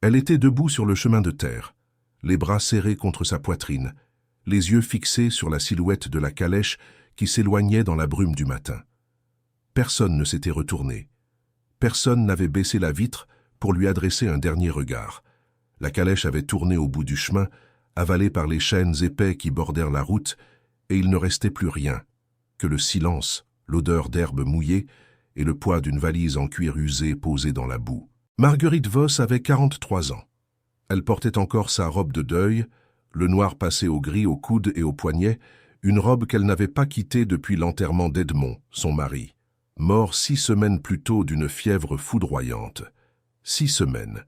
Elle était debout sur le chemin de terre, les bras serrés contre sa poitrine, les yeux fixés sur la silhouette de la calèche qui s'éloignait dans la brume du matin. Personne ne s'était retourné. Personne n'avait baissé la vitre pour lui adresser un dernier regard. La calèche avait tourné au bout du chemin, avalée par les chênes épais qui bordèrent la route, et il ne restait plus rien, que le silence, l'odeur d'herbe mouillée et le poids d'une valise en cuir usé posée dans la boue. Marguerite Voss avait 43 ans. Elle portait encore sa robe de deuil, le noir passé au gris au coude et au poignet, une robe qu'elle n'avait pas quittée depuis l'enterrement d'Edmond, son mari, mort 6 semaines plus tôt d'une fièvre foudroyante. 6 semaines.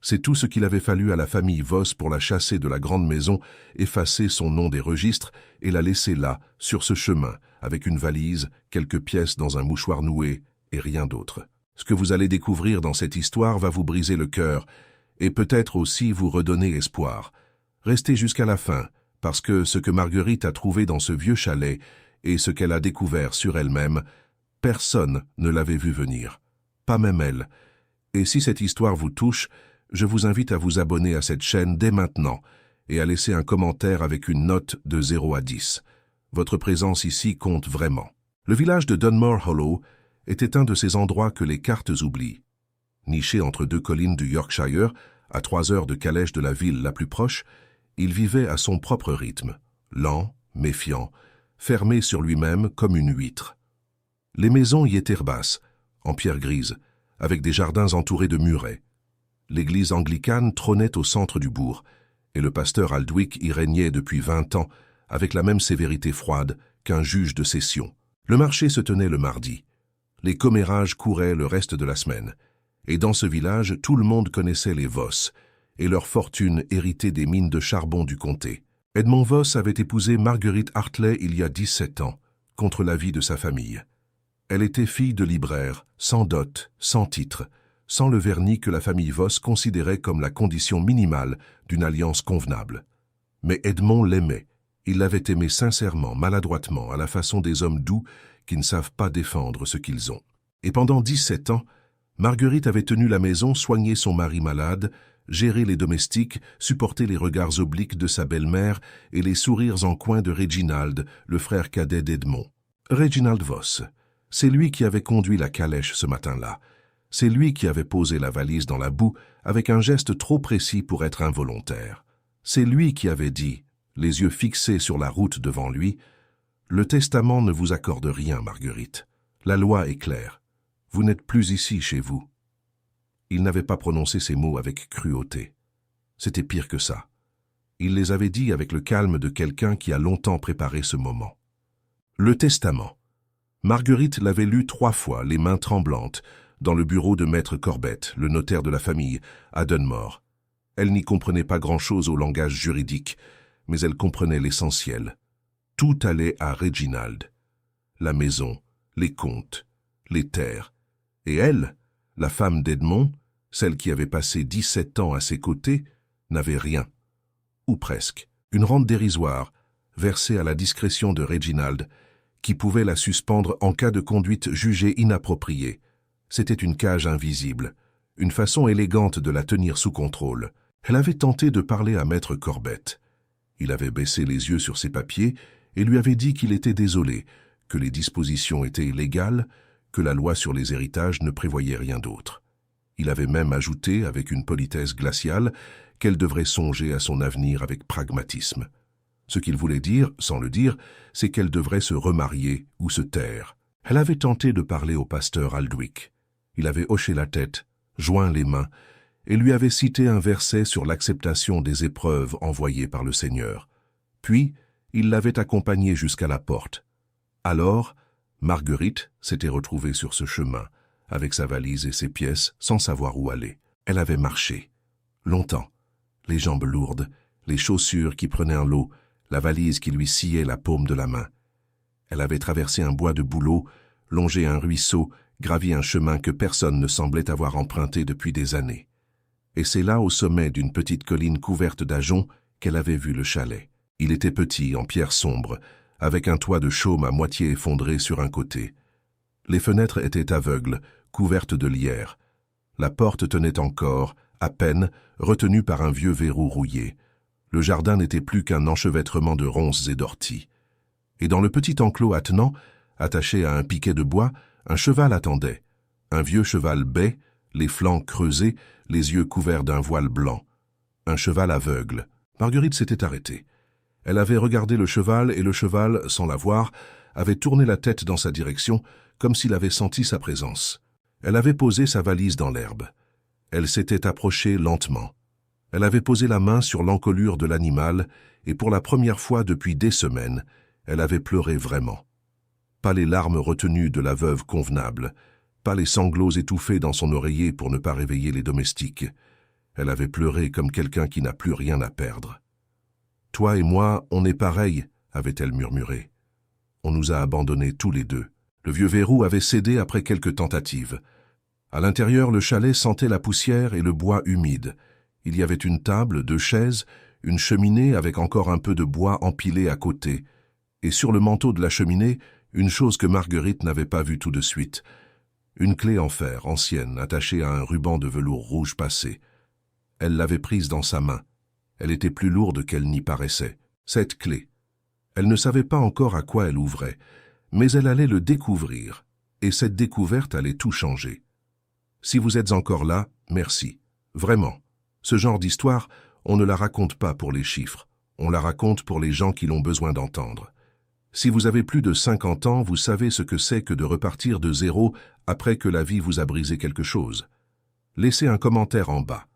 C'est tout ce qu'il avait fallu à la famille Voss pour la chasser de la grande maison, effacer son nom des registres et la laisser là, sur ce chemin, avec une valise, quelques pièces dans un mouchoir noué et rien d'autre. Ce que vous allez découvrir dans cette histoire va vous briser le cœur et peut-être aussi vous redonner espoir. Restez jusqu'à la fin, parce que ce que Marguerite a trouvé dans ce vieux chalet et ce qu'elle a découvert sur elle-même, personne ne l'avait vu venir, pas même elle. Et si cette histoire vous touche, je vous invite à vous abonner à cette chaîne dès maintenant et à laisser un commentaire avec une note de 0 à 10. Votre présence ici compte vraiment. Le village de Dunmore Hollow était un de ces endroits que les cartes oublient. Niché entre 2 collines du Yorkshire, à 3 heures de calèche de la ville la plus proche, il vivait à son propre rythme, lent, méfiant, fermé sur lui-même comme une huître. Les maisons y étaient basses, en pierre grise, avec des jardins entourés de murets. L'église anglicane trônait au centre du bourg, et le pasteur Aldwick y régnait depuis 20 ans, avec la même sévérité froide qu'un juge de session. Le marché se tenait le mardi. Les commérages couraient le reste de la semaine. Et dans ce village, tout le monde connaissait les Voss, et leur fortune héritée des mines de charbon du comté. Edmond Voss avait épousé Marguerite Hartley il y a 17 ans, contre l'avis de sa famille. Elle était fille de libraire, sans dot, sans titre, sans le vernis que la famille Voss considérait comme la condition minimale d'une alliance convenable. Mais Edmond l'aimait. Il l'avait aimée sincèrement, maladroitement, à la façon des hommes doux qui ne savent pas défendre ce qu'ils ont. Et pendant 17 ans, Marguerite avait tenu la maison, soigné son mari malade, géré les domestiques, supporté les regards obliques de sa belle-mère et les sourires en coin de Reginald, le frère cadet d'Edmond. Reginald Voss, c'est lui qui avait conduit la calèche ce matin-là. C'est lui qui avait posé la valise dans la boue avec un geste trop précis pour être involontaire. C'est lui qui avait dit, les yeux fixés sur la route devant lui, « Le testament ne vous accorde rien, Marguerite. La loi est claire. Vous n'êtes plus ici chez vous. » Il n'avait pas prononcé ces mots avec cruauté. C'était pire que ça. Il les avait dit avec le calme de quelqu'un qui a longtemps préparé ce moment. Le testament. Marguerite l'avait lu 3 fois, les mains tremblantes, dans le bureau de Maître Corbett, le notaire de la famille, à Dunmore. Elle n'y comprenait pas grand-chose au langage juridique, mais elle comprenait l'essentiel. Tout allait à Reginald. La maison, les comptes, les terres. Et elle, la femme d'Edmond, celle qui avait passé 17 ans à ses côtés, n'avait rien. Ou presque. Une rente dérisoire, versée à la discrétion de Reginald, qui pouvait la suspendre en cas de conduite jugée inappropriée. C'était une cage invisible, une façon élégante de la tenir sous contrôle. Elle avait tenté de parler à Maître Corbett. Il avait baissé les yeux sur ses papiers et lui avait dit qu'il était désolé, que les dispositions étaient légales, que la loi sur les héritages ne prévoyait rien d'autre. Il avait même ajouté, avec une politesse glaciale, qu'elle devrait songer à son avenir avec pragmatisme. Ce qu'il voulait dire, sans le dire, c'est qu'elle devrait se remarier ou se taire. Elle avait tenté de parler au pasteur Aldwick. Il avait hoché la tête, joint les mains, et lui avait cité un verset sur l'acceptation des épreuves envoyées par le Seigneur. Puis, il l'avait accompagnée jusqu'à la porte. Alors, Marguerite s'était retrouvée sur ce chemin, avec sa valise et ses pièces, sans savoir où aller. Elle avait marché. Longtemps. Les jambes lourdes, les chaussures qui prenaient un lot, la valise qui lui sciait la paume de la main. Elle avait traversé un bois de bouleaux, longé un ruisseau, gravi un chemin que personne ne semblait avoir emprunté depuis des années. Et c'est là, au sommet d'une petite colline couverte d'ajoncs, qu'elle avait vu le chalet. Il était petit, en pierre sombre, avec un toit de chaume à moitié effondré sur un côté. Les fenêtres étaient aveugles, couvertes de lierre. La porte tenait encore, à peine, retenu par un vieux verrou rouillé. Le jardin n'était plus qu'un enchevêtrement de ronces et d'orties. Et dans le petit enclos attenant, attaché à un piquet de bois, un cheval attendait. Un vieux cheval bai, les flancs creusés, les yeux couverts d'un voile blanc. Un cheval aveugle. Marguerite s'était arrêtée. Elle avait regardé le cheval et le cheval, sans la voir, avait tourné la tête dans sa direction, comme s'il avait senti sa présence. Elle avait posé sa valise dans l'herbe. Elle s'était approchée lentement. Elle avait posé la main sur l'encolure de l'animal et pour la première fois depuis des semaines, elle avait pleuré vraiment. Pas les larmes retenues de la veuve convenable, pas les sanglots étouffés dans son oreiller pour ne pas réveiller les domestiques. Elle avait pleuré comme quelqu'un qui n'a plus rien à perdre. « Toi et moi, on est pareils, » avait-elle murmuré. « On nous a abandonnés tous les deux. » Le vieux verrou avait cédé après quelques tentatives. À l'intérieur, le chalet sentait la poussière et le bois humide. Il y avait une table, 2 chaises, une cheminée avec encore un peu de bois empilé à côté. Et sur le manteau de la cheminée, une chose que Marguerite n'avait pas vue tout de suite. Une clé en fer, ancienne, attachée à un ruban de velours rouge passé. Elle l'avait prise dans sa main. Elle était plus lourde qu'elle n'y paraissait. Cette clé. Elle ne savait pas encore à quoi elle ouvrait, mais elle allait le découvrir, et cette découverte allait tout changer. Si vous êtes encore là, merci. Vraiment. Ce genre d'histoire, on ne la raconte pas pour les chiffres. On la raconte pour les gens qui l'ont besoin d'entendre. Si vous avez plus de 50 ans, vous savez ce que c'est que de repartir de zéro après que la vie vous a brisé quelque chose. Laissez un commentaire en bas.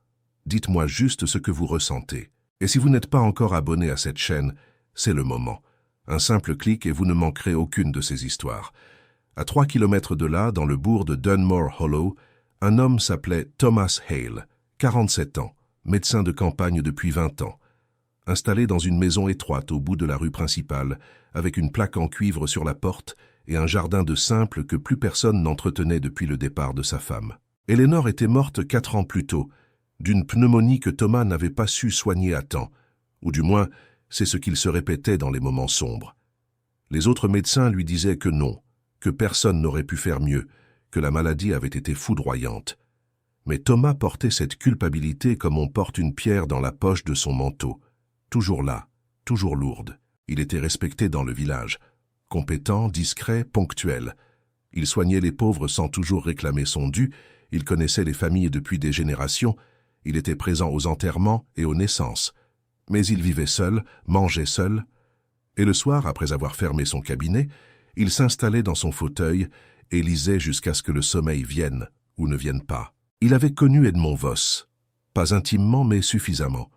Dites-moi juste ce que vous ressentez. Et si vous n'êtes pas encore abonné à cette chaîne, c'est le moment. Un simple clic et vous ne manquerez aucune de ces histoires. À 3 kilomètres de là, dans le bourg de Dunmore Hollow, un homme s'appelait Thomas Hale, 47 ans, médecin de campagne depuis 20 ans. Installé dans une maison étroite au bout de la rue principale, avec une plaque en cuivre sur la porte et un jardin de simple que plus personne n'entretenait depuis le départ de sa femme. Eleanor était morte 4 ans plus tôt, d'une pneumonie que Thomas n'avait pas su soigner à temps, ou du moins, c'est ce qu'il se répétait dans les moments sombres. Les autres médecins lui disaient que non, que personne n'aurait pu faire mieux, que la maladie avait été foudroyante. Mais Thomas portait cette culpabilité comme on porte une pierre dans la poche de son manteau. Toujours là, toujours lourde. Il était respecté dans le village. Compétent, discret, ponctuel. Il soignait les pauvres sans toujours réclamer son dû, il connaissait les familles depuis des générations, il était présent aux enterrements et aux naissances. Mais il vivait seul, mangeait seul, et le soir, après avoir fermé son cabinet, il s'installait dans son fauteuil et lisait jusqu'à ce que le sommeil vienne ou ne vienne pas. Il avait connu Edmond Voss, pas intimement mais suffisamment.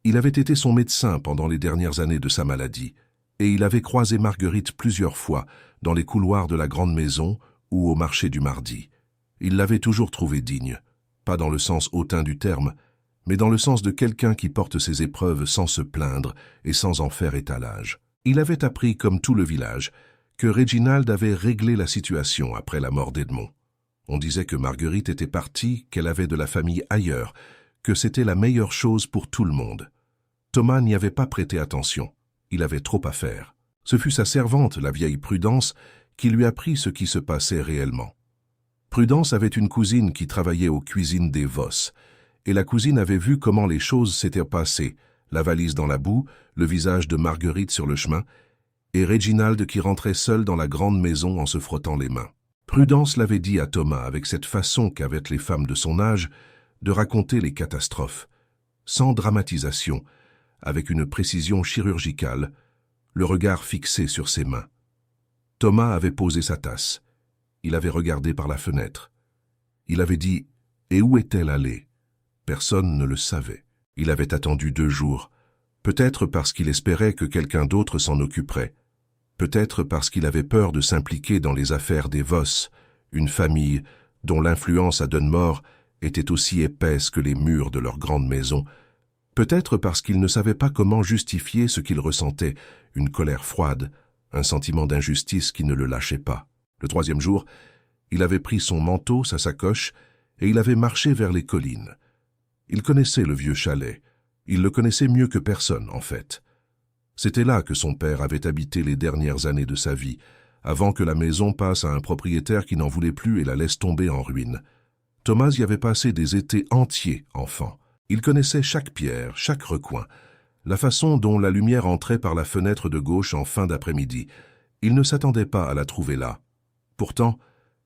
Il avait été son médecin pendant les dernières années de sa maladie, et il avait croisé Marguerite plusieurs fois dans les couloirs de la grande maison ou au marché du mardi. Il l'avait toujours trouvée digne, pas dans le sens hautain du terme, mais dans le sens de quelqu'un qui porte ses épreuves sans se plaindre et sans en faire étalage. Il avait appris, comme tout le village, que Réginald avait réglé la situation après la mort d'Edmond. On disait que Marguerite était partie, qu'elle avait de la famille ailleurs, que c'était la meilleure chose pour tout le monde. Thomas n'y avait pas prêté attention. Il avait trop à faire. Ce fut sa servante, la vieille Prudence, qui lui apprit ce qui se passait réellement. Prudence avait une cousine qui travaillait aux cuisines des Voss, et la cousine avait vu comment les choses s'étaient passées, la valise dans la boue, le visage de Marguerite sur le chemin, et Réginald qui rentrait seul dans la grande maison en se frottant les mains. Prudence l'avait dit à Thomas avec cette façon qu'avaient les femmes de son âge de raconter les catastrophes, sans dramatisation, avec une précision chirurgicale, le regard fixé sur ses mains. Thomas avait posé sa tasse. Il avait regardé par la fenêtre. Il avait dit « Et où est-elle allée ?» Personne ne le savait. Il avait attendu 2 jours, peut-être parce qu'il espérait que quelqu'un d'autre s'en occuperait, peut-être parce qu'il avait peur de s'impliquer dans les affaires des Voss, une famille dont l'influence à Dunmore était aussi épaisse que les murs de leur grande maison, peut-être parce qu'il ne savait pas comment justifier ce qu'il ressentait, une colère froide, un sentiment d'injustice qui ne le lâchait pas. Le 3e jour, il avait pris son manteau, sa sacoche, et il avait marché vers les collines. Il connaissait le vieux chalet. Il le connaissait mieux que personne, en fait. C'était là que son père avait habité les dernières années de sa vie, avant que la maison passe à un propriétaire qui n'en voulait plus et la laisse tomber en ruine. Thomas y avait passé des étés entiers, enfant. Il connaissait chaque pierre, chaque recoin, la façon dont la lumière entrait par la fenêtre de gauche en fin d'après-midi. Il ne s'attendait pas à la trouver là. Pourtant,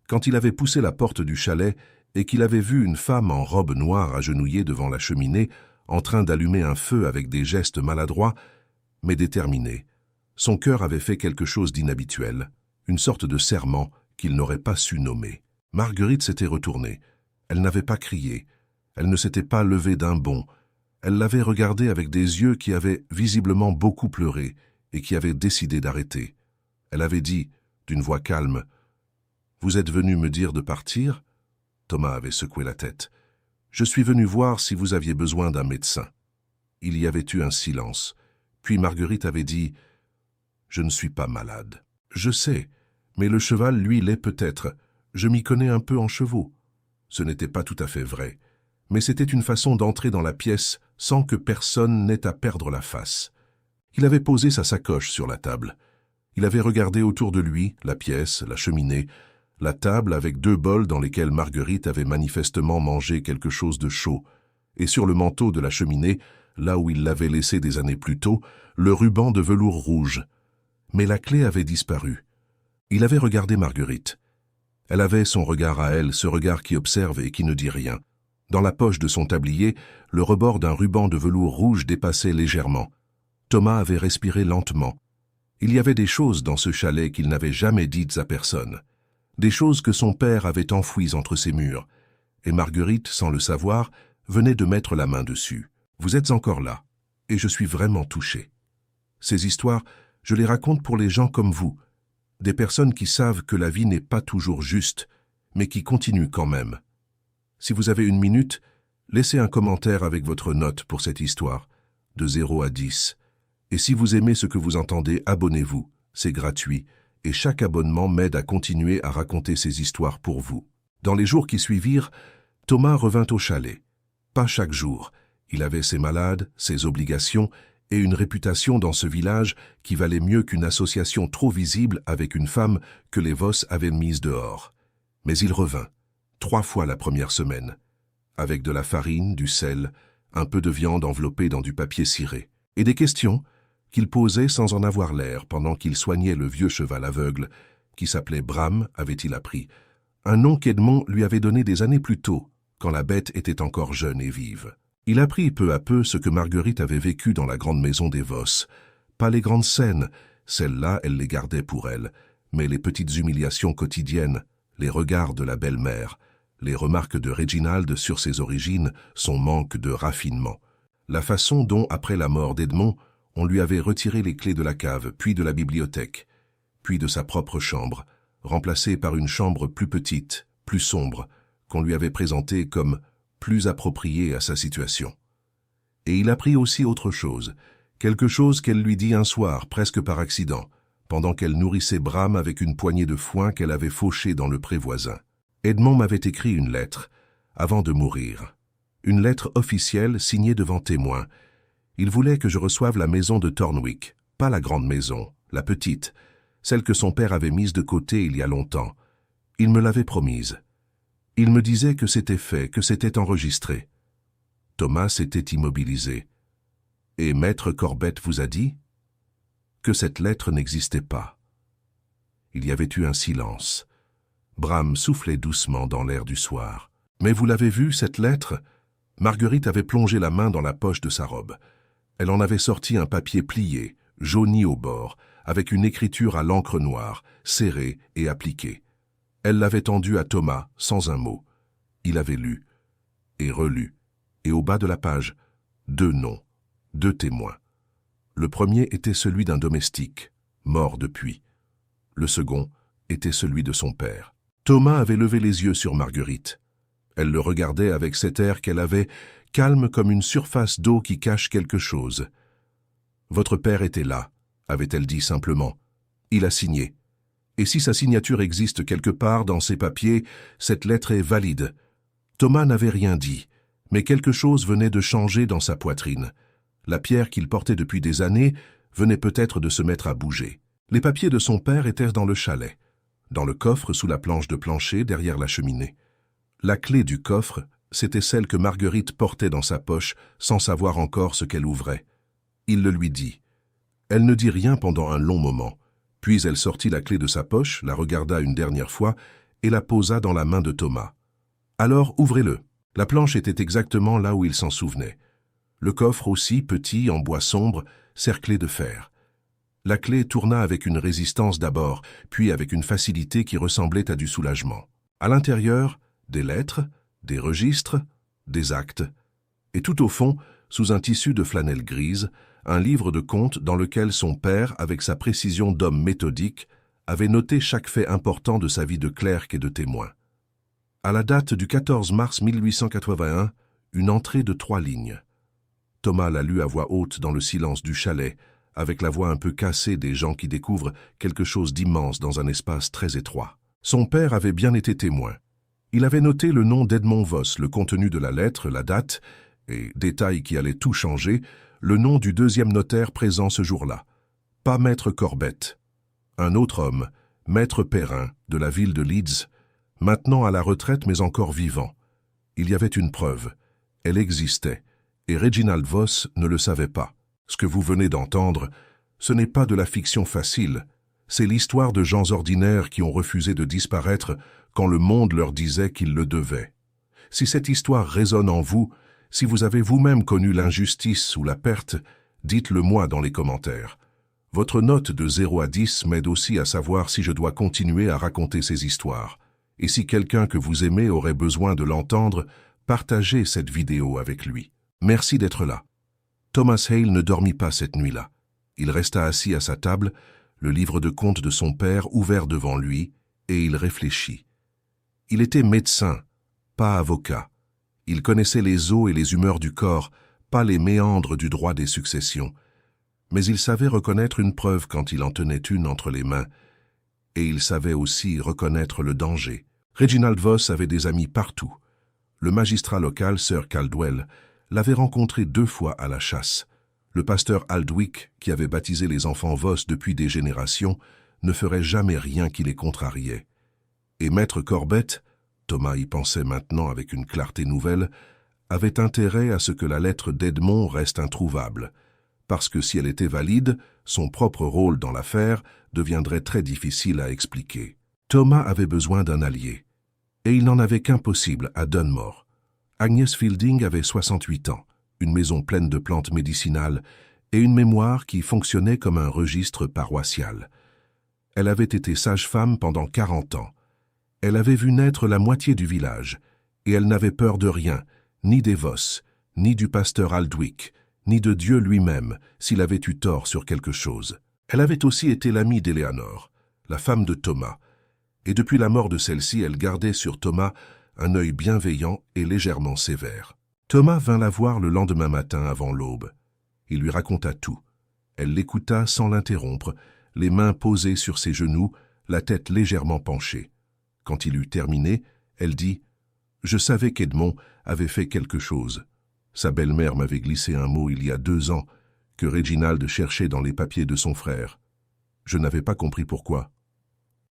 quand il avait poussé la porte du chalet et qu'il avait vu une femme en robe noire agenouillée devant la cheminée, en train d'allumer un feu avec des gestes maladroits, mais déterminés, son cœur avait fait quelque chose d'inhabituel, une sorte de serment qu'il n'aurait pas su nommer. Marguerite s'était retournée. Elle n'avait pas crié. Elle ne s'était pas levée d'un bond. Elle l'avait regardé avec des yeux qui avaient visiblement beaucoup pleuré et qui avaient décidé d'arrêter. Elle avait dit, d'une voix calme, « Vous êtes venu me dire de partir ?» Thomas avait secoué la tête. « Je suis venu voir si vous aviez besoin d'un médecin. » Il y avait eu un silence. Puis Marguerite avait dit, « Je ne suis pas malade. »« Je sais, mais le cheval, lui, l'est peut-être. Je m'y connais un peu en chevaux. » Ce n'était pas tout à fait vrai, mais c'était une façon d'entrer dans la pièce sans que personne n'ait à perdre la face. Il avait posé sa sacoche sur la table. Il avait regardé autour de lui, la pièce, la cheminée, la table avec 2 bols dans lesquels Marguerite avait manifestement mangé quelque chose de chaud, et sur le manteau de la cheminée, là où il l'avait laissé des années plus tôt, le ruban de velours rouge. Mais la clé avait disparu. Il avait regardé Marguerite. Elle avait son regard à elle, ce regard qui observe et qui ne dit rien. Dans la poche de son tablier, le rebord d'un ruban de velours rouge dépassait légèrement. Thomas avait respiré lentement. Il y avait des choses dans ce chalet qu'il n'avait jamais dites à personne. Des choses que son père avait enfouies entre ses murs. Et Marguerite, sans le savoir, venait de mettre la main dessus. « Vous êtes encore là, et je suis vraiment touché. Ces histoires, je les raconte pour les gens comme vous, des personnes qui savent que la vie n'est pas toujours juste, mais qui continuent quand même. Si vous avez 1 minute, laissez un commentaire avec votre note pour cette histoire, de 0 à 10. Et si vous aimez ce que vous entendez, abonnez-vous, c'est gratuit, et chaque abonnement m'aide à continuer à raconter ces histoires pour vous. Dans les jours qui suivirent, Thomas revint au chalet. Pas chaque jour. Il avait ses malades, ses obligations, et une réputation dans ce village qui valait mieux qu'une association trop visible avec une femme que les Voss avaient mise dehors. Mais il revint, 3 fois la première semaine, avec de la farine, du sel, un peu de viande enveloppée dans du papier ciré, et des questions qu'il posait sans en avoir l'air pendant qu'il soignait le vieux cheval aveugle, qui s'appelait Bram, avait-il appris, un nom qu'Edmond lui avait donné des années plus tôt, quand la bête était encore jeune et vive. Il apprit peu à peu ce que Marguerite avait vécu dans la grande maison des Voss. Pas les grandes scènes, celles-là, elle les gardait pour elle, mais les petites humiliations quotidiennes, les regards de la belle-mère, les remarques de Réginald sur ses origines, son manque de raffinement, la façon dont, après la mort d'Edmond, on lui avait retiré les clés de la cave, puis de la bibliothèque, puis de sa propre chambre, remplacée par une chambre plus petite, plus sombre, qu'on lui avait présentée comme plus appropriée à sa situation. Et il apprit aussi autre chose, quelque chose qu'elle lui dit un soir, presque par accident, pendant qu'elle nourrissait Bram avec une poignée de foin qu'elle avait fauchée dans le pré voisin. Edmond m'avait écrit une lettre, avant de mourir. Une lettre officielle signée devant témoin. Il voulait que je reçoive la maison de Thornwick, pas la grande maison, la petite, celle que son père avait mise de côté il y a longtemps. Il me l'avait promise. Il me disait que c'était fait, que c'était enregistré. Thomas s'était immobilisé. « Et Maître Corbett vous a dit ?» Que cette lettre n'existait pas. Il y avait eu un silence. Bram soufflait doucement dans l'air du soir. « Mais vous l'avez vue, cette lettre ?» Marguerite avait plongé la main dans la poche de sa robe. Elle en avait sorti un papier plié, jauni au bord, avec une écriture à l'encre noire, serrée et appliquée. Elle l'avait tendu à Thomas, sans un mot. Il avait lu, et relu, et au bas de la page, 2 noms, 2 témoins. Le premier était celui d'un domestique, mort depuis. Le second était celui de son père. Thomas avait levé les yeux sur Marguerite. Elle le regardait avec cet air qu'elle avait, calme comme une surface d'eau qui cache quelque chose. « Votre père était là », avait-elle dit simplement. « Il a signé. Et si sa signature existe quelque part dans ces papiers, cette lettre est valide. » Thomas n'avait rien dit, mais quelque chose venait de changer dans sa poitrine. La pierre qu'il portait depuis des années venait peut-être de se mettre à bouger. Les papiers de son père étaient dans le chalet, dans le coffre sous la planche de plancher derrière la cheminée. La clé du coffre, c'était celle que Marguerite portait dans sa poche sans savoir encore ce qu'elle ouvrait. Il le lui dit. Elle ne dit rien pendant un long moment, puis elle sortit la clé de sa poche, la regarda une dernière fois et la posa dans la main de Thomas. « Alors, ouvrez-le. » La planche était exactement là où il s'en souvenait. Le coffre aussi, petit, en bois sombre, cerclé de fer. La clé tourna avec une résistance d'abord, puis avec une facilité qui ressemblait à du soulagement. À l'intérieur, des lettres, des registres, des actes. Et tout au fond, sous un tissu de flanelle grise, un livre de comptes dans lequel son père, avec sa précision d'homme méthodique, avait noté chaque fait important de sa vie de clerc et de témoin. À la date du 14 mars 1881, une entrée de 3 lignes. Thomas la lut à voix haute dans le silence du chalet, avec la voix un peu cassée des gens qui découvrent quelque chose d'immense dans un espace très étroit. Son père avait bien été témoin. Il avait noté le nom d'Edmond Voss, le contenu de la lettre, la date, et, détail qui allait tout changer, le nom du deuxième notaire présent ce jour-là. Pas Maître Corbett. Un autre homme, Maître Perrin, de la ville de Leeds, maintenant à la retraite mais encore vivant. Il y avait une preuve. Elle existait, et Reginald Voss ne le savait pas. Ce que vous venez d'entendre, ce n'est pas de la fiction facile, c'est l'histoire de gens ordinaires qui ont refusé de disparaître quand le monde leur disait qu'ils le devaient. Si cette histoire résonne en vous, si vous avez vous-même connu l'injustice ou la perte, dites-le moi dans les commentaires. Votre note de 0 à 10 m'aide aussi à savoir si je dois continuer à raconter ces histoires. Et si quelqu'un que vous aimez aurait besoin de l'entendre, partagez cette vidéo avec lui. Merci d'être là. Thomas Hale ne dormit pas cette nuit-là. Il resta assis à sa table, le livre de comptes de son père ouvert devant lui, et il réfléchit. Il était médecin, pas avocat. Il connaissait les os et les humeurs du corps, pas les méandres du droit des successions. Mais il savait reconnaître une preuve quand il en tenait une entre les mains, et il savait aussi reconnaître le danger. Reginald Voss avait des amis partout. Le magistrat local, Sir Caldwell, l'avait rencontré 2 fois à la chasse. Le pasteur Aldwick, qui avait baptisé les enfants Voss depuis des générations, ne ferait jamais rien qui les contrariait. Et Maître Corbett, Thomas y pensait maintenant avec une clarté nouvelle, avait intérêt à ce que la lettre d'Edmond reste introuvable, parce que si elle était valide, son propre rôle dans l'affaire deviendrait très difficile à expliquer. Thomas avait besoin d'un allié, et il n'en avait qu'un possible à Dunmore. Agnès Fielding avait 68 ans, une maison pleine de plantes médicinales et une mémoire qui fonctionnait comme un registre paroissial. Elle avait été sage-femme pendant 40 ans. Elle avait vu naître la moitié du village, et elle n'avait peur de rien, ni des Voss, ni du pasteur Aldwick, ni de Dieu lui-même, s'il avait eu tort sur quelque chose. Elle avait aussi été l'amie d'Éléanore, la femme de Thomas, et depuis la mort de celle-ci, elle gardait sur Thomas un œil bienveillant et légèrement sévère. Thomas vint la voir le lendemain matin avant l'aube. Il lui raconta tout. Elle l'écouta sans l'interrompre, les mains posées sur ses genoux, la tête légèrement penchée. Quand il eut terminé, elle dit « Je savais qu'Edmond avait fait quelque chose. Sa belle-mère m'avait glissé un mot il y a 2 ans que Reginald cherchait dans les papiers de son frère. Je n'avais pas compris pourquoi. »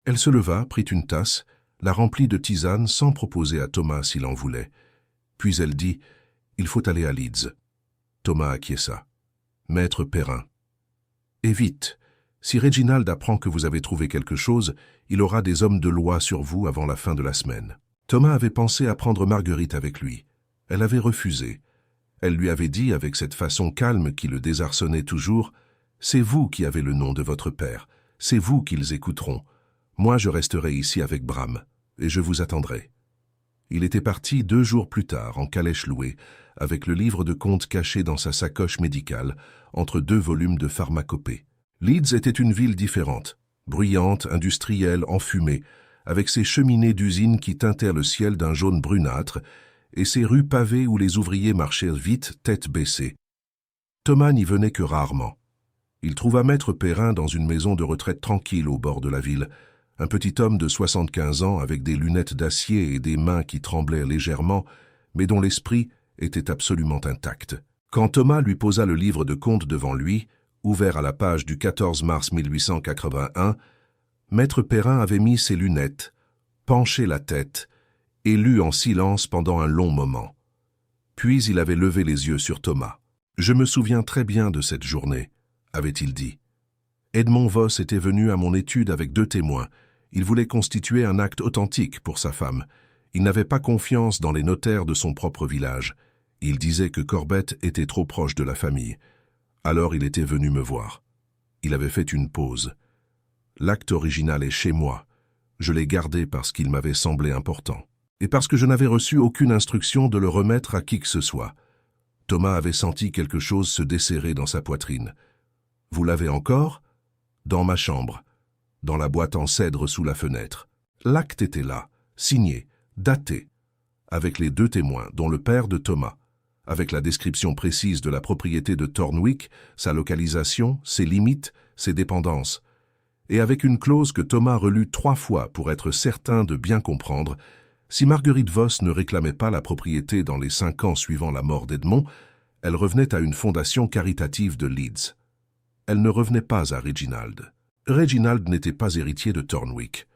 Elle se leva, prit une tasse, la remplit de tisane sans proposer à Thomas s'il en voulait. Puis elle dit « Il faut aller à Leeds. » Thomas acquiesça. « Maître Perrin. »« Et vite. Si Reginald apprend que vous avez trouvé quelque chose, il aura des hommes de loi sur vous avant la fin de la semaine. » Thomas avait pensé à prendre Marguerite avec lui. Elle avait refusé. Elle lui avait dit, avec cette façon calme qui le désarçonnait toujours, « C'est vous qui avez le nom de votre père. C'est vous qu'ils écouteront. Moi, je resterai ici avec Bram, et je vous attendrai. » Il était parti 2 jours plus tard, en calèche louée, avec le livre de comptes caché dans sa sacoche médicale, entre 2 volumes de pharmacopée. Leeds était une ville différente, bruyante, industrielle, enfumée, avec ses cheminées d'usines qui teintèrent le ciel d'un jaune brunâtre, et ses rues pavées où les ouvriers marchaient vite, tête baissée. Thomas n'y venait que rarement. Il trouva Maître Perrin dans une maison de retraite tranquille au bord de la ville, un petit homme de 75 ans avec des lunettes d'acier et des mains qui tremblaient légèrement, mais dont l'esprit était absolument intact. Quand Thomas lui posa le livre de comptes devant lui, ouvert à la page du 14 mars 1881, Maître Perrin avait mis ses lunettes, penché la tête, et lut en silence pendant un long moment. Puis il avait levé les yeux sur Thomas. « Je me souviens très bien de cette journée », avait-il dit. Edmond Voss était venu à mon étude avec 2 témoins. Il voulait constituer un acte authentique pour sa femme. Il n'avait pas confiance dans les notaires de son propre village. Il disait que Corbett était trop proche de la famille. Alors il était venu me voir. Il avait fait une pause. L'acte original est chez moi. Je l'ai gardé parce qu'il m'avait semblé important. Et parce que je n'avais reçu aucune instruction de le remettre à qui que ce soit. Thomas avait senti quelque chose se desserrer dans sa poitrine. « Vous l'avez encore ?» ?»« Dans ma chambre, dans la boîte en cèdre sous la fenêtre. » L'acte était là, signé, daté, avec les 2 témoins, dont le père de Thomas, avec la description précise de la propriété de Thornwick, sa localisation, ses limites, ses dépendances, et avec une clause que Thomas relut 3 fois pour être certain de bien comprendre. Si Marguerite Voss ne réclamait pas la propriété dans les 5 ans suivant la mort d'Edmond, elle revenait à une fondation caritative de Leeds. Elle ne revenait pas à Reginald. Reginald n'était pas héritier de Thornwick.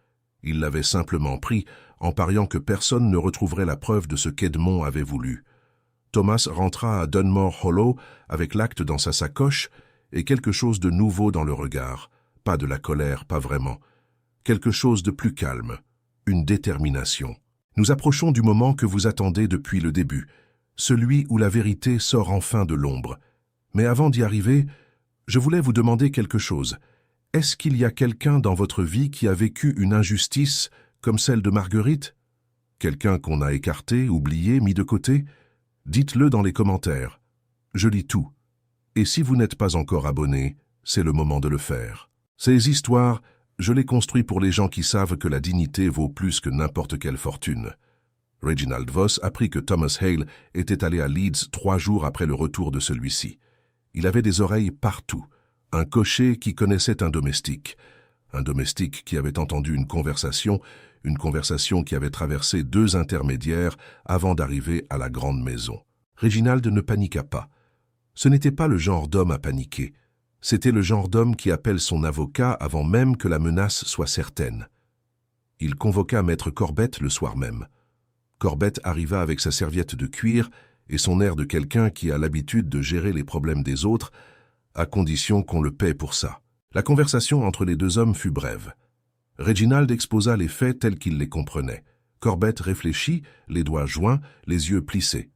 Il l'avait simplement pris en pariant que personne ne retrouverait la preuve de ce qu'Edmond avait voulu. Thomas rentra à Dunmore Hollow avec l'acte dans sa sacoche et quelque chose de nouveau dans le regard. Pas de la colère, pas vraiment. Quelque chose de plus calme, une détermination. Nous approchons du moment que vous attendez depuis le début, celui où la vérité sort enfin de l'ombre. Mais avant d'y arriver, je voulais vous demander quelque chose. Est-ce qu'il y a quelqu'un dans votre vie qui a vécu une injustice comme celle de Marguerite? Quelqu'un qu'on a écarté, oublié, mis de côté? Dites-le dans les commentaires. Je lis tout. Et si vous n'êtes pas encore abonné, c'est le moment de le faire. Ces histoires, je les construis pour les gens qui savent que la dignité vaut plus que n'importe quelle fortune. Reginald Voss apprit que Thomas Hale était allé à Leeds 3 jours après le retour de celui-ci. Il avait des oreilles partout, un cocher qui connaissait un domestique qui avait entendu une conversation qui avait traversé 2 intermédiaires avant d'arriver à la grande maison. Reginald ne paniqua pas. Ce n'était pas le genre d'homme à paniquer. C'était le genre d'homme qui appelle son avocat avant même que la menace soit certaine. Il convoqua maître Corbett le soir même. Corbett arriva avec sa serviette de cuir et son air de quelqu'un qui a l'habitude de gérer les problèmes des autres, à condition qu'on le paie pour ça. La conversation entre les 2 hommes fut brève. Reginald exposa les faits tels qu'il les comprenait. Corbett réfléchit, les doigts joints, les yeux plissés.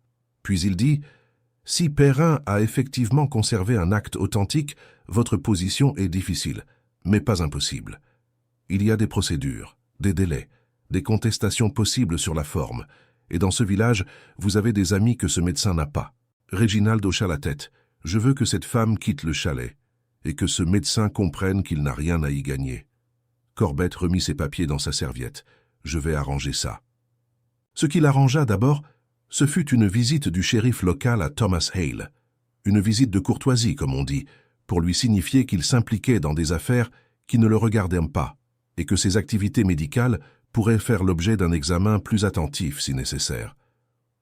Puis il dit « Si Perrin a effectivement conservé un acte authentique, votre position est difficile, mais pas impossible. Il y a des procédures, des délais, des contestations possibles sur la forme, et dans ce village, vous avez des amis que ce médecin n'a pas. » Reginald hocha la tête. « Je veux que cette femme quitte le chalet, et que ce médecin comprenne qu'il n'a rien à y gagner. » Corbett remit ses papiers dans sa serviette. « Je vais arranger ça. » Ce qu'il arrangea d'abord, ce fut une visite du shérif local à Thomas Hale. Une visite de courtoisie, comme on dit, pour lui signifier qu'il s'impliquait dans des affaires qui ne le regardaient pas, et que ses activités médicales pourraient faire l'objet d'un examen plus attentif si nécessaire.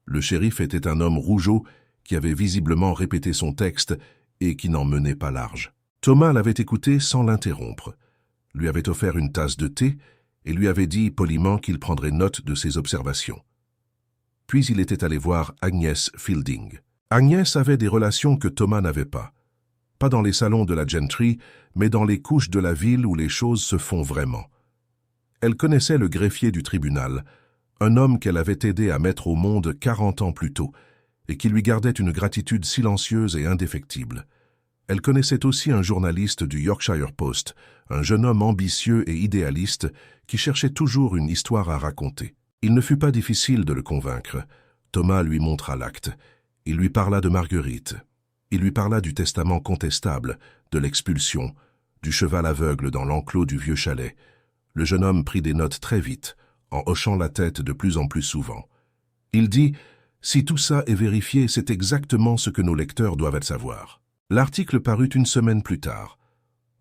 Le shérif était un homme rougeau qui avait visiblement répété son texte et qui n'en menait pas large. Thomas l'avait écouté sans l'interrompre, lui avait offert une tasse de thé et lui avait dit poliment qu'il prendrait note de ses observations. Puis il était allé voir Agnès Fielding. Agnès avait des relations que Thomas n'avait pas. Pas dans les salons de la gentry, mais dans les couches de la ville où les choses se font vraiment. Elle connaissait le greffier du tribunal, un homme qu'elle avait aidé à mettre au monde 40 ans plus tôt, et qui lui gardait une gratitude silencieuse et indéfectible. Elle connaissait aussi un journaliste du Yorkshire Post, un jeune homme ambitieux et idéaliste qui cherchait toujours une histoire à raconter. Il ne fut pas difficile de le convaincre. Thomas lui montra l'acte. Il lui parla de Marguerite. Il lui parla du testament contestable, de l'expulsion, du cheval aveugle dans l'enclos du vieux chalet. Le jeune homme prit des notes très vite, en hochant la tête de plus en plus souvent. Il dit « Si tout ça est vérifié, c'est exactement ce que nos lecteurs doivent savoir. » L'article parut une semaine plus tard.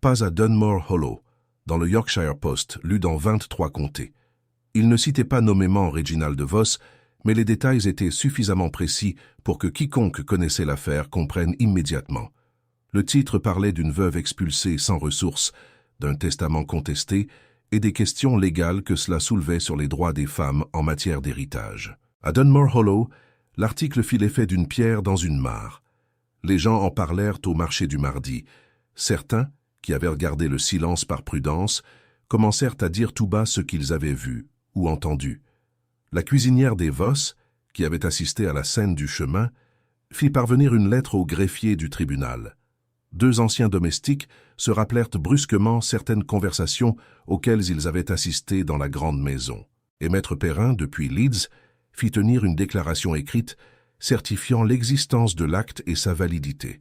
Pas à Dunmore Hollow, dans le Yorkshire Post, lu dans 23 comtés. Il ne citait pas nommément Reginald Voss, mais les détails étaient suffisamment précis pour que quiconque connaissait l'affaire comprenne immédiatement. Le titre parlait d'une veuve expulsée sans ressources, d'un testament contesté et des questions légales que cela soulevait sur les droits des femmes en matière d'héritage. À Dunmore Hollow, l'article fit l'effet d'une pierre dans une mare. Les gens en parlèrent au marché du mardi. Certains, qui avaient gardé le silence par prudence, commencèrent à dire tout bas ce qu'ils avaient vu ou entendu. La cuisinière des Voss, qui avait assisté à la scène du chemin, fit parvenir une lettre au greffier du tribunal. 2 anciens domestiques se rappelèrent brusquement certaines conversations auxquelles ils avaient assisté dans la grande maison. Et Maître Perrin, depuis Leeds, fit tenir une déclaration écrite certifiant l'existence de l'acte et sa validité.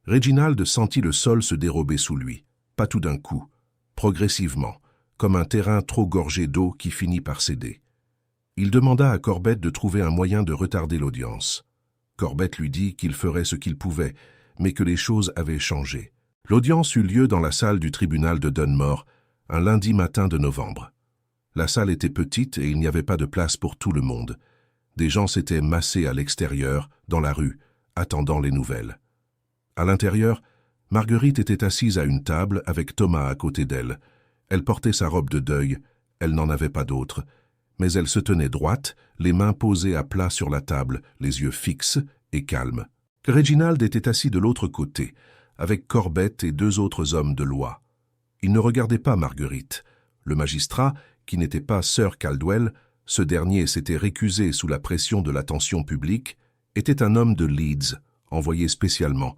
Reginald sentit le sol se dérober sous lui, pas tout d'un coup, progressivement, comme un terrain trop gorgé d'eau qui finit par céder. Il demanda à Corbett de trouver un moyen de retarder l'audience. Corbett lui dit qu'il ferait ce qu'il pouvait, mais que les choses avaient changé. L'audience eut lieu dans la salle du tribunal de Dunmore, un lundi matin de novembre. La salle était petite et il n'y avait pas de place pour tout le monde. Des gens s'étaient massés à l'extérieur, dans la rue, attendant les nouvelles. À l'intérieur, Marguerite était assise à une table avec Thomas à côté d'elle. Elle portait sa robe de deuil, elle n'en avait pas d'autre, mais elle se tenait droite, les mains posées à plat sur la table, les yeux fixes et calmes. Reginald était assis de l'autre côté, avec Corbett et 2 autres hommes de loi. Il ne regardait pas Marguerite. Le magistrat, qui n'était pas Sir Caldwell, ce dernier s'était récusé sous la pression de l'attention publique, était un homme de Leeds, envoyé spécialement,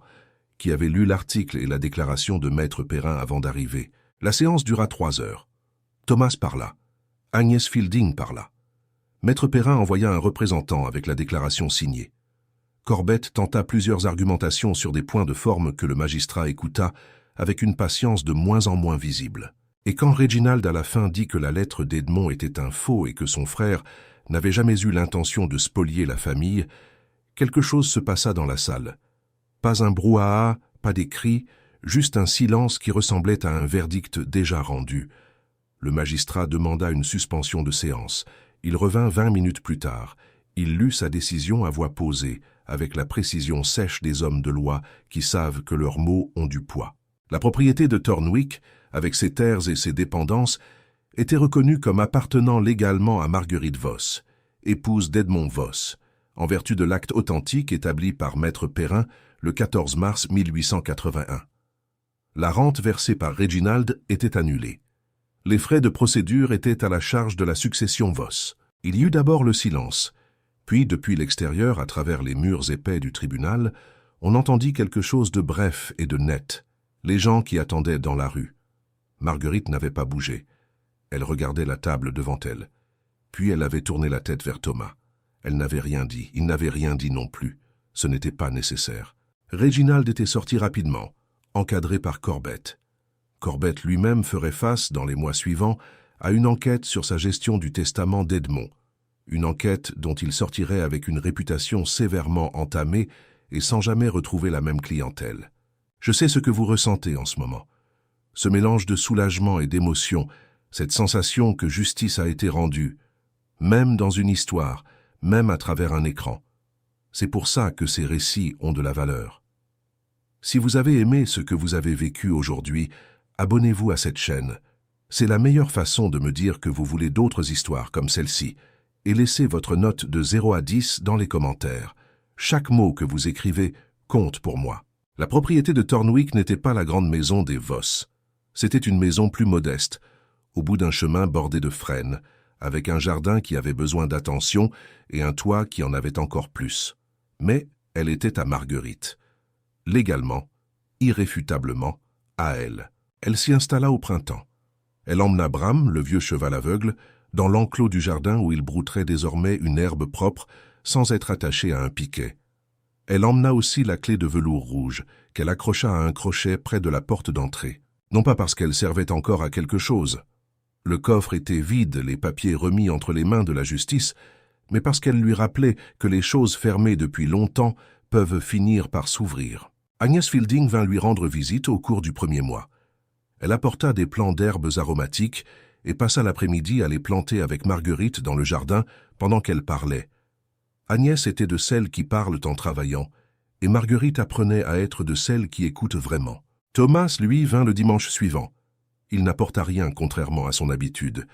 qui avait lu l'article et la déclaration de Maître Perrin avant d'arriver. La séance dura 3 heures. Thomas parla. Agnès Fielding parla. Maître Perrin envoya un représentant avec la déclaration signée. Corbett tenta plusieurs argumentations sur des points de forme que le magistrat écouta avec une patience de moins en moins visible. Et quand Reginald à la fin dit que la lettre d'Edmond était un faux et que son frère n'avait jamais eu l'intention de spolier la famille, quelque chose se passa dans la salle. Pas un brouhaha, pas des cris, juste un silence qui ressemblait à un verdict déjà rendu. Le magistrat demanda une suspension de séance. Il revint 20 minutes plus tard. Il lut sa décision à voix posée, avec la précision sèche des hommes de loi qui savent que leurs mots ont du poids. La propriété de Thornwick, avec ses terres et ses dépendances, était reconnue comme appartenant légalement à Marguerite Voss, épouse d'Edmond Voss, en vertu de l'acte authentique établi par Maître Perrin le 14 mars 1881. La rente versée par Reginald était annulée. Les frais de procédure étaient à la charge de la succession Voss. Il y eut d'abord le silence, puis depuis l'extérieur, à travers les murs épais du tribunal, on entendit quelque chose de bref et de net, les gens qui attendaient dans la rue. Marguerite n'avait pas bougé. Elle regardait la table devant elle. Puis elle avait tourné la tête vers Thomas. Elle n'avait rien dit, il n'avait rien dit non plus. Ce n'était pas nécessaire. Reginald était sorti rapidement, encadré par Corbett. Corbett lui-même ferait face, dans les mois suivants, à une enquête sur sa gestion du testament d'Edmond, une enquête dont il sortirait avec une réputation sévèrement entamée et sans jamais retrouver la même clientèle. Je sais ce que vous ressentez en ce moment. Ce mélange de soulagement et d'émotion, cette sensation que justice a été rendue, même dans une histoire, même à travers un écran. C'est pour ça que ces récits ont de la valeur. Si vous avez aimé ce que vous avez vécu aujourd'hui, abonnez-vous à cette chaîne. C'est la meilleure façon de me dire que vous voulez d'autres histoires comme celle-ci, et laissez votre note de 0 à 10 dans les commentaires. Chaque mot que vous écrivez compte pour moi. La propriété de Thornwick n'était pas la grande maison des Voss. C'était une maison plus modeste, au bout d'un chemin bordé de frênes, avec un jardin qui avait besoin d'attention et un toit qui en avait encore plus. Mais elle était à Marguerite. Légalement, irréfutablement, à elle. Elle s'y installa au printemps. Elle emmena Bram, le vieux cheval aveugle, dans l'enclos du jardin où il brouterait désormais une herbe propre sans être attaché à un piquet. Elle emmena aussi la clé de velours rouge, qu'elle accrocha à un crochet près de la porte d'entrée. Non pas parce qu'elle servait encore à quelque chose. Le coffre était vide, les papiers remis entre les mains de la justice, mais parce qu'elle lui rappelait que les choses fermées depuis longtemps peuvent finir par s'ouvrir. Agnès Fielding vint lui rendre visite au cours du premier mois. Elle apporta des plants d'herbes aromatiques et passa l'après-midi à les planter avec Marguerite dans le jardin pendant qu'elle parlait. Agnès était de celles qui parlent en travaillant, et Marguerite apprenait à être de celles qui écoutent vraiment. Thomas, lui, vint le dimanche suivant. Il n'apporta rien, contrairement à son habitude.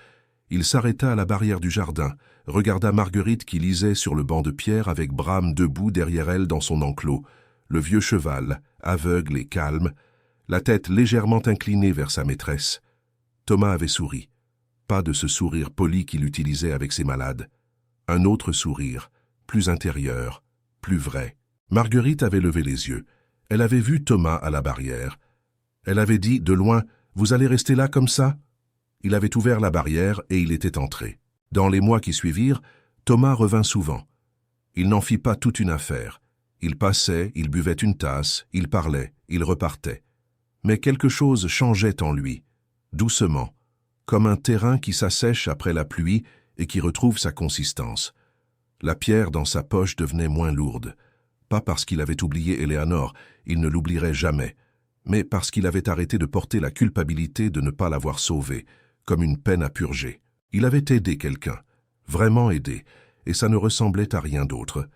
Il s'arrêta à la barrière du jardin, regarda Marguerite qui lisait sur le banc de pierre avec Bram debout derrière elle dans son enclos, le vieux cheval, aveugle et calme, la tête légèrement inclinée vers sa maîtresse. Thomas avait souri. Pas de ce sourire poli qu'il utilisait avec ses malades. Un autre sourire, plus intérieur, plus vrai. Marguerite avait levé les yeux. Elle avait vu Thomas à la barrière. Elle avait dit, de loin, « Vous allez rester là comme ça ?» Il avait ouvert la barrière et il était entré. Dans les mois qui suivirent, Thomas revint souvent. Il n'en fit pas toute une affaire. Il passait, il buvait une tasse, il parlait, il repartait. Mais quelque chose changeait en lui, doucement, comme un terrain qui s'assèche après la pluie et qui retrouve sa consistance. La pierre dans sa poche devenait moins lourde. Pas parce qu'il avait oublié Éléanore, il ne l'oublierait jamais, mais parce qu'il avait arrêté de porter la culpabilité de ne pas l'avoir sauvée, comme une peine à purger. Il avait aidé quelqu'un, vraiment aidé, et ça ne ressemblait à rien d'autre.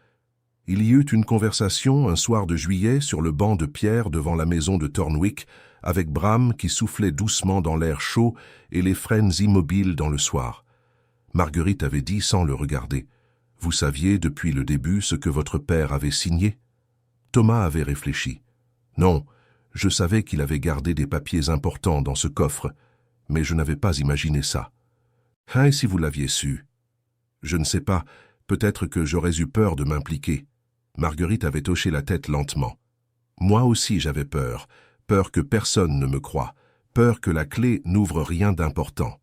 Il y eut une conversation un soir de juillet sur le banc de pierre devant la maison de Thornwick, avec Bram qui soufflait doucement dans l'air chaud et les frênes immobiles dans le soir. Marguerite avait dit sans le regarder, « Vous saviez depuis le début ce que votre père avait signé ?» Thomas avait réfléchi. « Non, je savais qu'il avait gardé des papiers importants dans ce coffre, mais je n'avais pas imaginé ça. »« Ah, et si vous l'aviez su ?»« Je ne sais pas, peut-être que j'aurais eu peur de m'impliquer. » Marguerite avait hoché la tête lentement. « Moi aussi j'avais peur, peur que personne ne me croie, peur que la clé n'ouvre rien d'important. »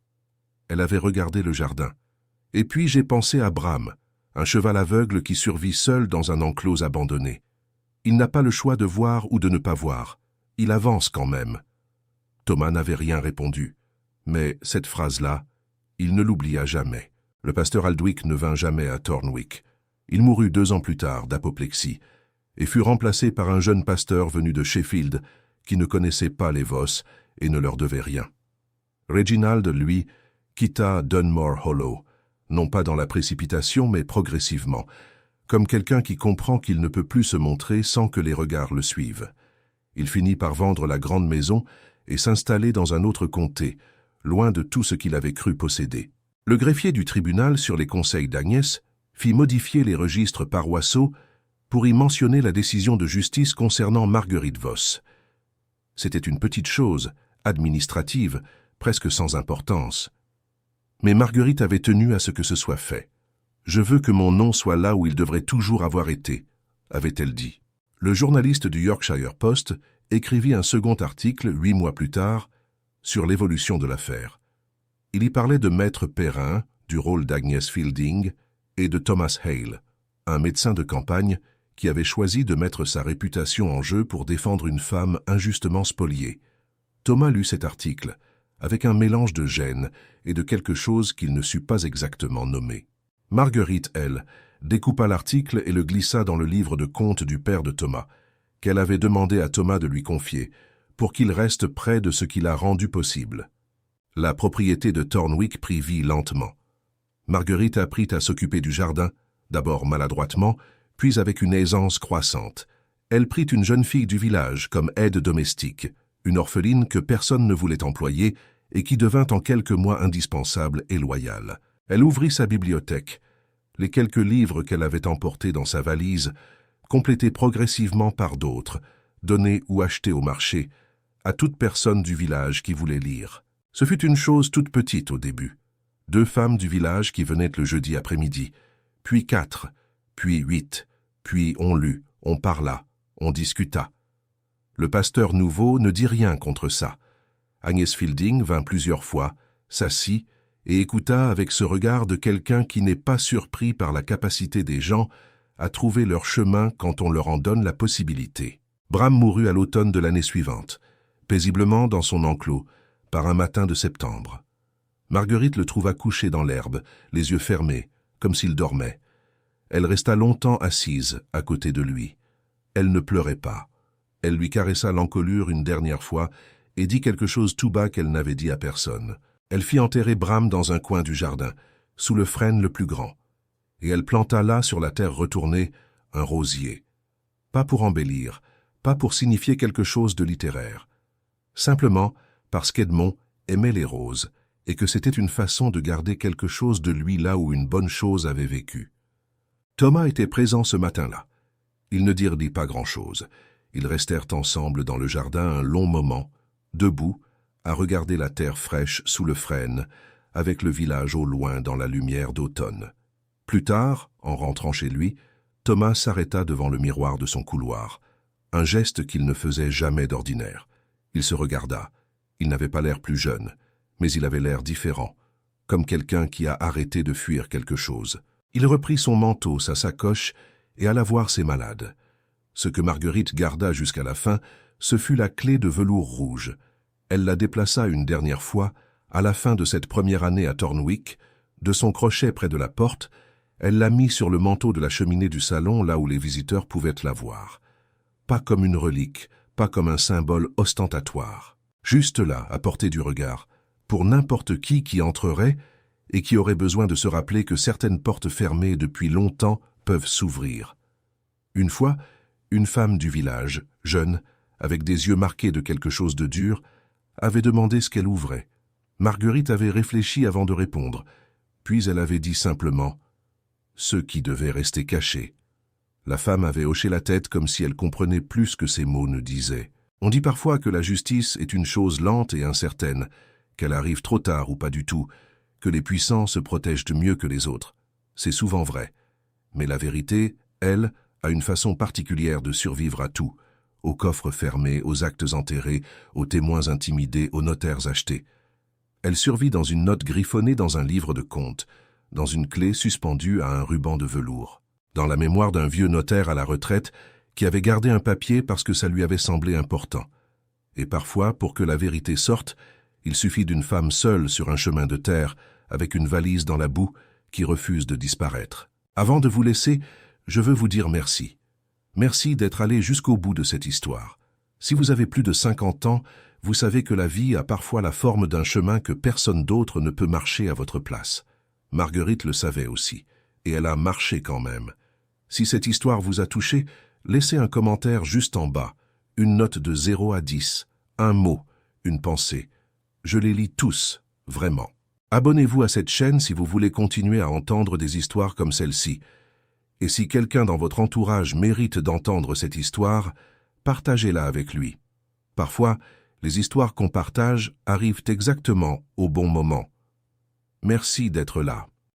Elle avait regardé le jardin. « Et puis j'ai pensé à Bram, un cheval aveugle qui survit seul dans un enclos abandonné. Il n'a pas le choix de voir ou de ne pas voir. Il avance quand même. » Thomas n'avait rien répondu. Mais cette phrase-là, il ne l'oublia jamais. Le pasteur Aldwick ne vint jamais à Thornwick. Il mourut 2 ans plus tard d'apoplexie et fut remplacé par un jeune pasteur venu de Sheffield qui ne connaissait pas les Voss et ne leur devait rien. Reginald, lui, quitta Dunmore Hollow, non pas dans la précipitation mais progressivement, comme quelqu'un qui comprend qu'il ne peut plus se montrer sans que les regards le suivent. Il finit par vendre la grande maison et s'installer dans un autre comté, loin de tout ce qu'il avait cru posséder. Le greffier du tribunal, sur les conseils d'Agnès, fit modifier les registres paroissiaux pour y mentionner la décision de justice concernant Marguerite Voss. C'était une petite chose, administrative, presque sans importance. Mais Marguerite avait tenu à ce que ce soit fait. « Je veux que mon nom soit là où il devrait toujours avoir été », avait-elle dit. Le journaliste du Yorkshire Post écrivit un second article 8 mois plus tard sur l'évolution de l'affaire. Il y parlait de Maître Perrin, du rôle d'Agnès Fielding, et de Thomas Hale, un médecin de campagne qui avait choisi de mettre sa réputation en jeu pour défendre une femme injustement spoliée. Thomas lut cet article, avec un mélange de gêne et de quelque chose qu'il ne sut pas exactement nommer. Marguerite, elle, découpa l'article et le glissa dans le livre de comptes du père de Thomas, qu'elle avait demandé à Thomas de lui confier, pour qu'il reste près de ce qu'il a rendu possible. La propriété de Thornwick prit vie lentement. Marguerite apprit à s'occuper du jardin, d'abord maladroitement, puis avec une aisance croissante. Elle prit une jeune fille du village comme aide domestique, une orpheline que personne ne voulait employer et qui devint en quelques mois indispensable et loyale. Elle ouvrit sa bibliothèque. Les quelques livres qu'elle avait emportés dans sa valise, complétés progressivement par d'autres, donnés ou achetés au marché, à toute personne du village qui voulait lire. Ce fut une chose toute petite au début. 2 femmes du village qui venaient le jeudi après-midi, puis 4, puis 8, puis on lut, on parla, on discuta. Le pasteur nouveau ne dit rien contre ça. Agnès Fielding vint plusieurs fois, s'assit et écouta avec ce regard de quelqu'un qui n'est pas surpris par la capacité des gens à trouver leur chemin quand on leur en donne la possibilité. Bram mourut à l'automne de l'année suivante, paisiblement dans son enclos, par un matin de septembre. Marguerite le trouva couché dans l'herbe, les yeux fermés, comme s'il dormait. Elle resta longtemps assise à côté de lui. Elle ne pleurait pas. Elle lui caressa l'encolure une dernière fois et dit quelque chose tout bas qu'elle n'avait dit à personne. Elle fit enterrer Bram dans un coin du jardin, sous le frêne le plus grand, et elle planta là, sur la terre retournée, un rosier. Pas pour embellir, pas pour signifier quelque chose de littéraire. Simplement parce qu'Edmond aimait les roses, et que c'était une façon de garder quelque chose de lui là où une bonne chose avait vécu. Thomas était présent ce matin-là. Ils ne dirent pas grand-chose. Ils restèrent ensemble dans le jardin un long moment, debout, à regarder la terre fraîche sous le frêne, avec le village au loin dans la lumière d'automne. Plus tard, en rentrant chez lui, Thomas s'arrêta devant le miroir de son couloir, un geste qu'il ne faisait jamais d'ordinaire. Il se regarda. Il n'avait pas l'air plus jeune, mais il avait l'air différent, comme quelqu'un qui a arrêté de fuir quelque chose. Il reprit son manteau, sa sacoche, et alla voir ses malades. Ce que Marguerite garda jusqu'à la fin, ce fut la clé de velours rouge. Elle la déplaça une dernière fois, à la fin de cette première année à Thornwick, de son crochet près de la porte, elle la mit sur le manteau de la cheminée du salon, là où les visiteurs pouvaient la voir. Pas comme une relique, pas comme un symbole ostentatoire. Juste là, à portée du regard, pour n'importe qui entrerait et qui aurait besoin de se rappeler que certaines portes fermées depuis longtemps peuvent s'ouvrir. Une fois, une femme du village, jeune, avec des yeux marqués de quelque chose de dur, avait demandé ce qu'elle ouvrait. Marguerite avait réfléchi avant de répondre, puis elle avait dit simplement « ceux qui devaient rester cachés ». La femme avait hoché la tête comme si elle comprenait plus que ces mots ne disaient. On dit parfois que la justice est une chose lente et incertaine, qu'elle arrive trop tard ou pas du tout, que les puissants se protègent mieux que les autres. C'est souvent vrai. Mais la vérité, elle, a une façon particulière de survivre à tout, aux coffres fermés, aux actes enterrés, aux témoins intimidés, aux notaires achetés. Elle survit dans une note griffonnée dans un livre de comptes, dans une clé suspendue à un ruban de velours, dans la mémoire d'un vieux notaire à la retraite qui avait gardé un papier parce que ça lui avait semblé important. Et parfois, pour que la vérité sorte, il suffit d'une femme seule sur un chemin de terre, avec une valise dans la boue, qui refuse de disparaître. Avant de vous laisser, je veux vous dire merci. Merci d'être allé jusqu'au bout de cette histoire. Si vous avez plus de 50 ans, vous savez que la vie a parfois la forme d'un chemin que personne d'autre ne peut marcher à votre place. Marguerite le savait aussi, et elle a marché quand même. Si cette histoire vous a touché, laissez un commentaire juste en bas, une note de 0 à 10, un mot, une pensée. Je les lis tous, vraiment. Abonnez-vous à cette chaîne si vous voulez continuer à entendre des histoires comme celle-ci. Et si quelqu'un dans votre entourage mérite d'entendre cette histoire, partagez-la avec lui. Parfois, les histoires qu'on partage arrivent exactement au bon moment. Merci d'être là.